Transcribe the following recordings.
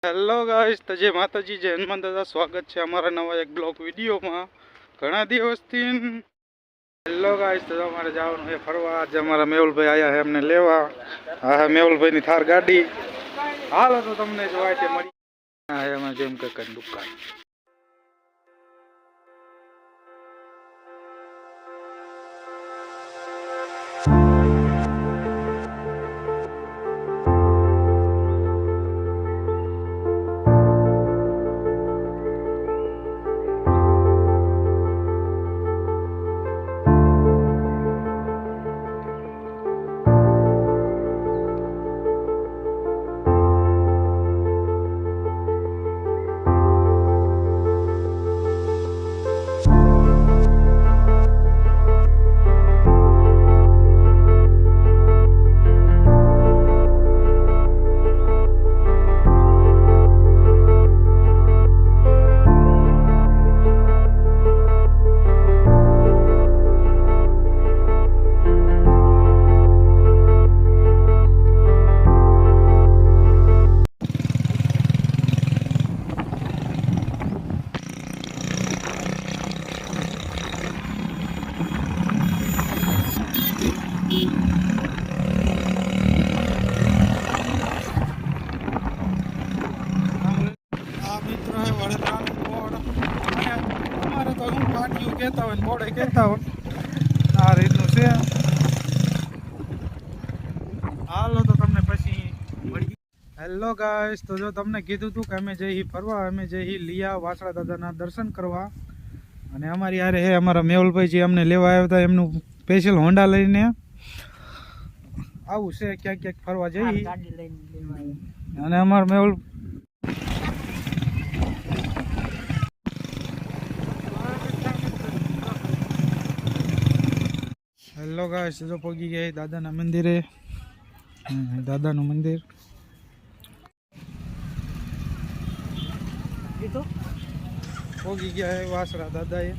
Hello guys, તો જય માતાજી, જય હનુમાન દાદા. સ્વાગત છે અમારા નવા એક બ્લોગ વિડીયોમાં. ઘણા દિવસથી હેલો ગાઈસ, તો અમારે જવાનું છે ફરવા. આજે અમારા મેહુલભાઈ આવ્યા છે એમને લેવા. હા, મેહુલભાઈની થાર ગાડી. હાલો તો તમને જોવાય તે મળી. હા, એમાં જેમ કે દુકાન. કહેતા હોય મોડે કહેતા હોય આ રીતનું છે. હાલો તો તમને પછી મળી. હેલો ગાઈસ, તો જો તમને કીધું હતું કે અમે જઈ ફરવા, અમે જઈ લિયા વાસણા દાદાના દર્શન કરવા. અને અમારી યારે હે અમારા મેહુલભાઈ જે અમને લેવા આવ્યા હતા, એમનું સ્પેશિયલ હોન્ડા લઈને આવું છે. ક્યાંક ક્યાંક ફરવા જઈ. અને અમારા મેહુલ હેલો ગાઈસ, જો પહોંચી ગયા દાદાના મંદિરે. દાદાનું મંદિર પહોંચી ગયા હે વાસણા દાદાએ.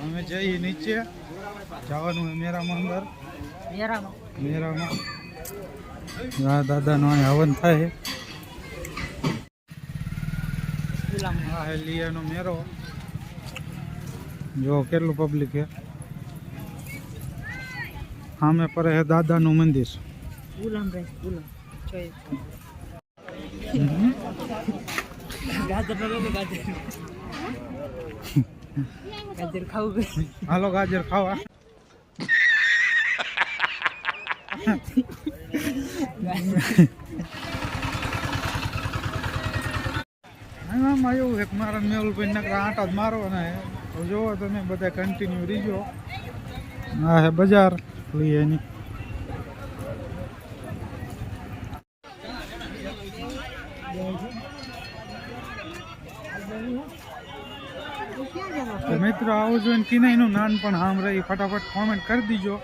અમે જઈએ નીચે, જવાનું હોય મેરામાં અંદર. મેરામાં દાદાનો અહીં હવન થાય. હા, હે લિયાનો મેરો. જો કેટલું પબ્લિક છે. સામે પડે છે દાદાનું મંદિર. ગાજર ખાવું. હાલો ગાજર ખાવા. આમાં એવું છે કે મારા મેહુલભાઈ નકરા આંટા જ મારો ને જોવો તમે બધા કન્ટિન્યુ રીજો. હા, હે બજાર લઈએ એની. તો મિત્રો આવું જોઈએ કિનાઈનું નાનપણ સાંભળે ફટાફટ કોમેન્ટ કરી દીજો.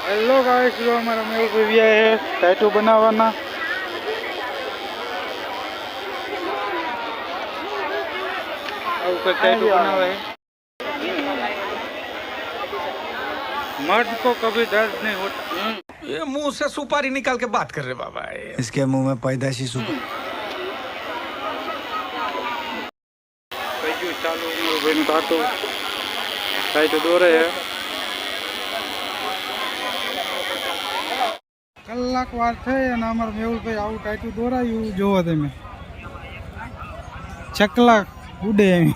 હેલો ગાઈસ, જો અમારા મેહુલભાઈ આવ્યા છે ટાટુ બનાવવાના. આવું કઈ ટાટુ બનાવે. मर्द को कभी दर्द नहीं होता. ये मुंह से सुपारी निकाल के बात कर रहे बाबा. इसके मुंह में पैदाशी सुपारी. ચાલુ મેહુલભાઈ નું ટાટુ ટાટુ દોરે છે. કલાક વાર થઈ અને અમારા મેહુલભાઈ આવું ટાટુ દોરાયું જોવો તમે. ચકલા ઉડે એમ.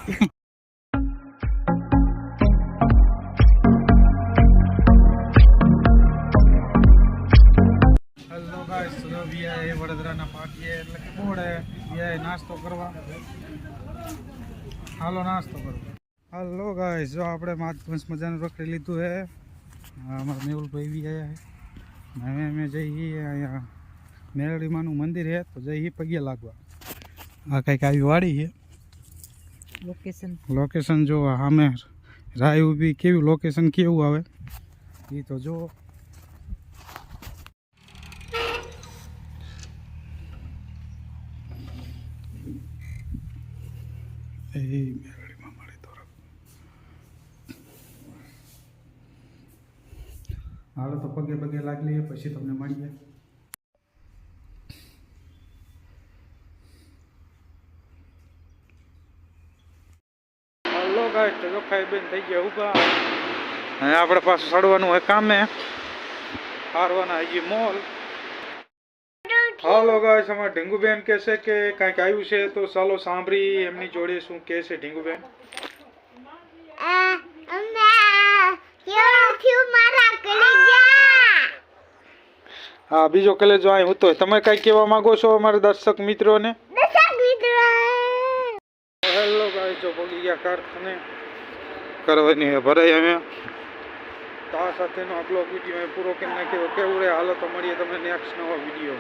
હેલો ગાઈસ, તો વીઆઈ વડોદરાના પાટીએ એટલે કે બોડે વીઆઈ નાસ્તો કરવા. હાલો નાસ્તો કરવા. હાલો ગાઈસ, જો આપણે મસ્ત મજાનું રખડી લીધું છે. અમારા મેહુલભાઈ બી આવ્યા છે. હવે અમે જઈએ અહીંયા મેરડીમાનું મંદિર છે, તો જઈએ પગે લાગવા. આ કંઈક આવી વાડી છે. લોકેશન જોવા સામે રાય ઊભી, કેવું લોકેશન કેવું આવે એ તો જુઓ. એ મેરડીમાં મળે તો હાલો તો પગે પગે લાગી લઈએ, પછી તમને મળીએ. હલો ગાઈસ, તો જોખાઈ બેન થઈ ગયા ઊભા. હવે આપણે પાછું ચડવાનું હોય કામે, હારવાના હજી મોલ. હાલો ગાઈસ, અમારા ઢીંગુબેન કહે છે કે કાંઈક આવ્યું છે, તો ચાલો સાંભળી એમની જોડે શું કહે છે ઢીંગુબેન. હા, બીજો કલેજો અહીં હતો. તમે કાંઈ કહેવા માંગો છો અમારા દર્શક મિત્રોને? હેલો ગાઈસ, જો પગી ગયા કારખાને કરવાની હે ભરાઈ. અમે તો આ સાથેનો આ બ્લોગ વિડીયો પૂરો કરી નાખ્યો. કેવું રહે હાલો તો મળીએ તમને નેક્સ્ટ નવા વિડીયો.